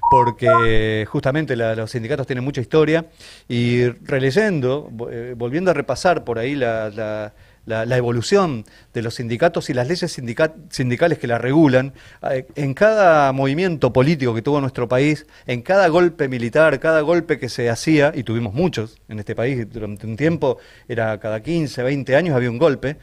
porque justamente los sindicatos tienen mucha historia y releyendo, volviendo a repasar por ahí la evolución de los sindicatos y las leyes sindicales que la regulan, en cada movimiento político que tuvo nuestro país, en cada golpe militar, cada golpe que se hacía, y tuvimos muchos en este país, durante un tiempo era cada 15, 20 años había un golpe,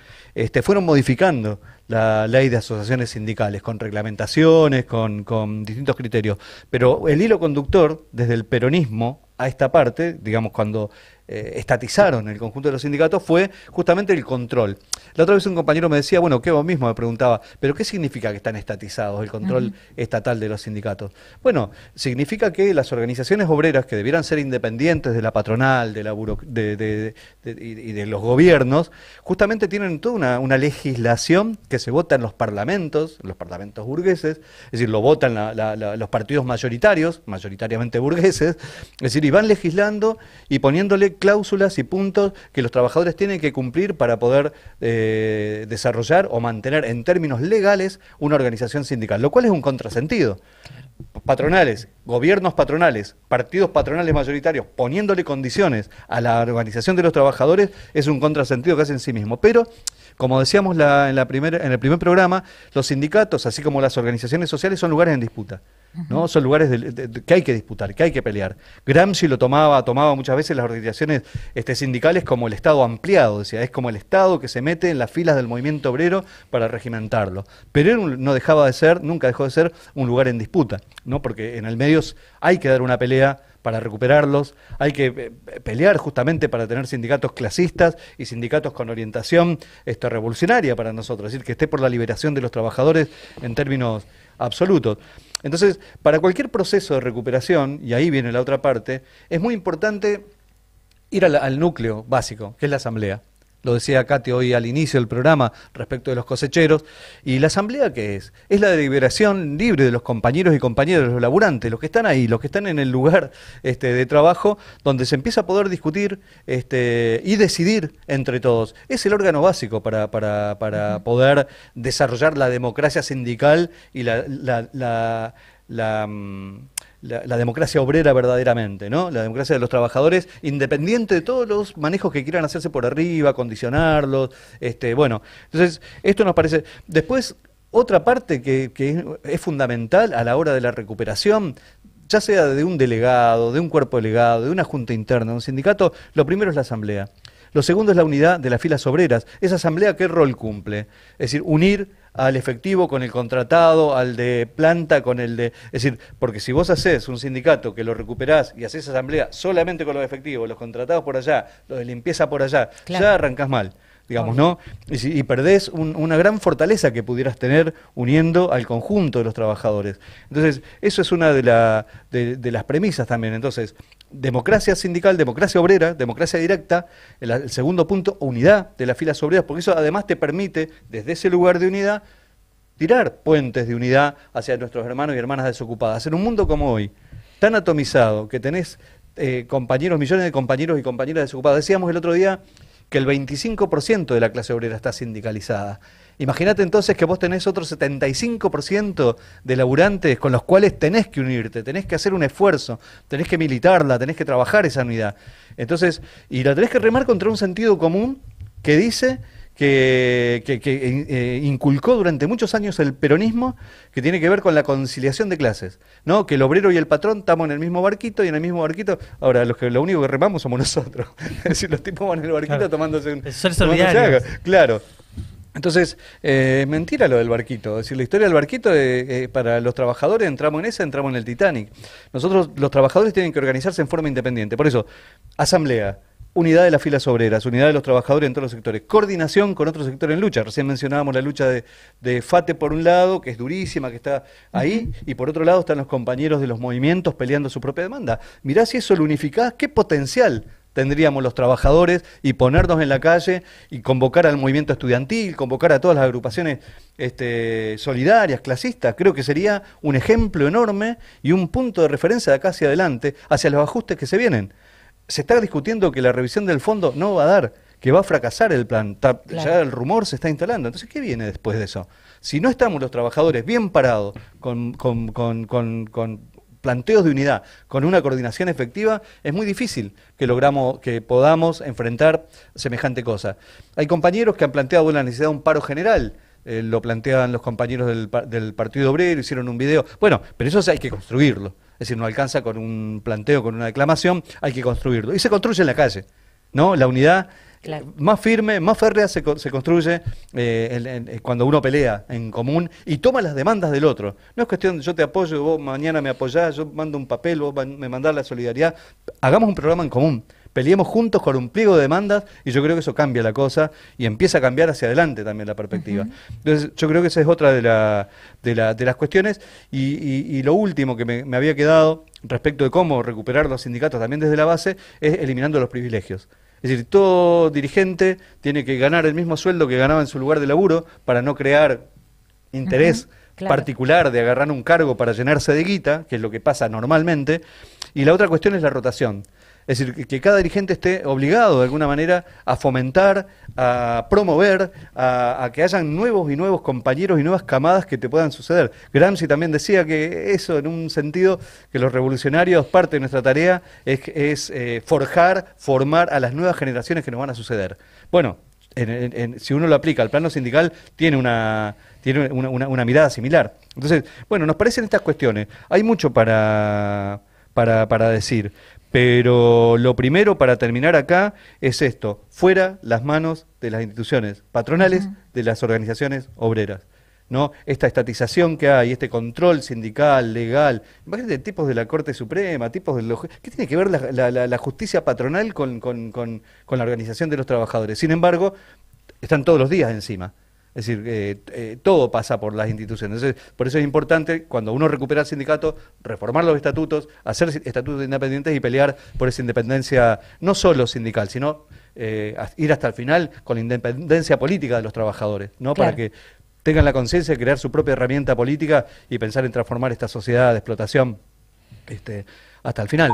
fueron modificando la ley de asociaciones sindicales, con reglamentaciones, con distintos criterios. Pero el hilo conductor, desde el peronismo a esta parte, digamos, cuando estatizaron el conjunto de los sindicatos, fue justamente el control. La otra vez un compañero me decía, bueno, que vos mismo me preguntaba, ¿pero qué significa que están estatizados el control estatal de los sindicatos? Bueno, significa que las organizaciones obreras, que debieran ser independientes de la patronal, de la y de los gobiernos, justamente tienen toda una legislación que se vota en los parlamentos burgueses, es decir, lo votan los partidos mayoritarios, mayoritariamente burgueses, es decir, y van legislando y poniéndole cláusulas y puntos que los trabajadores tienen que cumplir para poder desarrollar o mantener en términos legales una organización sindical, lo cual es un contrasentido. Patronales, gobiernos patronales, partidos patronales mayoritarios, poniéndole condiciones a la organización de los trabajadores, es un contrasentido que hace en sí mismo. Pero, como decíamos en el primer programa, los sindicatos, así como las organizaciones sociales, son lugares en disputa, ¿no? Son lugares que hay que disputar, que hay que pelear. Gramsci lo tomaba muchas veces las organizaciones sindicales como el Estado ampliado, decía, es como el Estado que se mete en las filas del movimiento obrero para regimentarlo. Pero él no dejaba de ser, nunca dejó de ser un lugar en disputa, ¿no? Porque en el medio hay que dar una pelea para recuperarlos, hay que pelear justamente para tener sindicatos clasistas y sindicatos con orientación revolucionaria para nosotros, es decir, que esté por la liberación de los trabajadores en términos absolutos. Entonces, para cualquier proceso de recuperación, y ahí viene la otra parte, es muy importante ir al núcleo básico, que es la asamblea. Lo decía Katy hoy al inicio del programa respecto de los cosecheros. ¿Y la asamblea qué es? Es la deliberación libre de los compañeros y compañeras, de los laburantes, los que están ahí, los que están en el lugar de trabajo, donde se empieza a poder discutir y decidir entre todos. Es el órgano básico para poder desarrollar la democracia sindical y la democracia obrera verdaderamente, ¿no? La democracia de los trabajadores, independiente de todos los manejos que quieran hacerse por arriba, condicionarlos, bueno. Entonces, esto nos parece. Después, otra parte que es fundamental a la hora de la recuperación, ya sea de un delegado, de un cuerpo delegado, de una junta interna, de un sindicato, lo primero es la asamblea. Lo segundo es la unidad de las filas obreras. ¿Esa asamblea qué rol cumple? Es decir, unir al efectivo con el contratado, al de planta con el de... Es decir, porque si vos hacés un sindicato que lo recuperás y hacés asamblea solamente con los efectivos, los contratados por allá, los de limpieza por allá, claro, ya arrancás mal, digamos, ¿no? Y perdés una gran fortaleza que pudieras tener uniendo al conjunto de los trabajadores. Entonces, eso es una de las premisas también. Entonces, democracia sindical, democracia obrera, democracia directa, el segundo punto, unidad de las filas obreras, porque eso además te permite, desde ese lugar de unidad, tirar puentes de unidad hacia nuestros hermanos y hermanas desocupadas. En un mundo como hoy, tan atomizado, que tenés millones de compañeros y compañeras desocupadas. Decíamos el otro día que el 25% de la clase obrera está sindicalizada. Imagínate entonces que vos tenés otro 75% de laburantes con los cuales tenés que unirte, tenés que hacer un esfuerzo, tenés que militarla, tenés que trabajar esa unidad. Entonces, y la tenés que remar contra un sentido común que dice que inculcó durante muchos años el peronismo, que tiene que ver con la conciliación de clases, ¿no? Que el obrero y el patrón estamos en el mismo barquito y en el mismo barquito, ahora lo único que remamos somos nosotros. Es decir, los tipos van en el barquito, claro, tomándose un... Ser solidarios. Claro. Entonces, mentira lo del barquito. Es decir, la historia del barquito, para los trabajadores, entramos en el Titanic. Nosotros, los trabajadores, tienen que organizarse en forma independiente. Por eso, asamblea, unidad de las filas obreras, unidad de los trabajadores en todos los sectores, coordinación con otros sectores en lucha. Recién mencionábamos la lucha de FATE por un lado, que es durísima, que está ahí, y por otro lado están los compañeros de los movimientos peleando su propia demanda. Mirá si eso lo unificás, qué potencial tendríamos los trabajadores y ponernos en la calle y convocar al movimiento estudiantil, convocar a todas las agrupaciones solidarias, clasistas. Creo que sería un ejemplo enorme y un punto de referencia de acá hacia adelante, hacia los ajustes que se vienen. Se está discutiendo que la revisión del fondo no va a dar, que va a fracasar el plan. Claro. Ya el rumor se está instalando. Entonces, ¿qué viene después de eso? Si no estamos los trabajadores bien parados, planteos de unidad, con una coordinación efectiva, es muy difícil que podamos enfrentar semejante cosa. Hay compañeros que han planteado la necesidad de un paro general. Lo plantean los compañeros del Partido Obrero, hicieron un video. Bueno, pero eso hay que construirlo. Es decir, no alcanza con un planteo, con una declamación, hay que construirlo. Y se construye en la calle, ¿no? La unidad más firme, más férrea se construye cuando uno pelea en común y toma las demandas del otro. No es cuestión de yo te apoyo, vos mañana me apoyás, yo mando un papel, vos me mandás la solidaridad. Hagamos un programa en común. Peleemos juntos con un pliego de demandas y yo creo que eso cambia la cosa y empieza a cambiar hacia adelante también la perspectiva. Entonces yo creo que esa es otra de las cuestiones y lo último que me había quedado respecto de cómo recuperar los sindicatos también desde la base es eliminando los privilegios. Es decir, todo dirigente tiene que ganar el mismo sueldo que ganaba en su lugar de laburo para no crear interés particular de agarrar un cargo para llenarse de guita, que es lo que pasa normalmente. Y la otra cuestión es la rotación. Es decir, que cada dirigente esté obligado de alguna manera a fomentar, a promover, a que hayan nuevos y nuevos compañeros y nuevas camadas que te puedan suceder. Gramsci también decía que eso, en un sentido, que los revolucionarios, parte de nuestra tarea es forjar, formar a las nuevas generaciones que nos van a suceder. Bueno, si uno lo aplica al plano sindical, tiene una mirada similar. Entonces, bueno, nos parecen estas cuestiones. Hay mucho para decir. Pero lo primero para terminar acá es esto: fuera las manos de las instituciones patronales, de las organizaciones obreras, ¿no? Esta estatización que hay, este control sindical, legal, imagínate tipos de la Corte Suprema, tipos de los... ¿Qué tiene que ver la justicia patronal con la organización de los trabajadores? Sin embargo, están todos los días encima. Es decir, todo pasa por las instituciones. Entonces, por eso es importante, cuando uno recupera el sindicato, reformar los estatutos, hacer estatutos independientes y pelear por esa independencia, no solo sindical, sino ir hasta el final con la independencia política de los trabajadores, ¿no? Claro. Para que tengan la conciencia de crear su propia herramienta política y pensar en transformar esta sociedad de explotación hasta el final.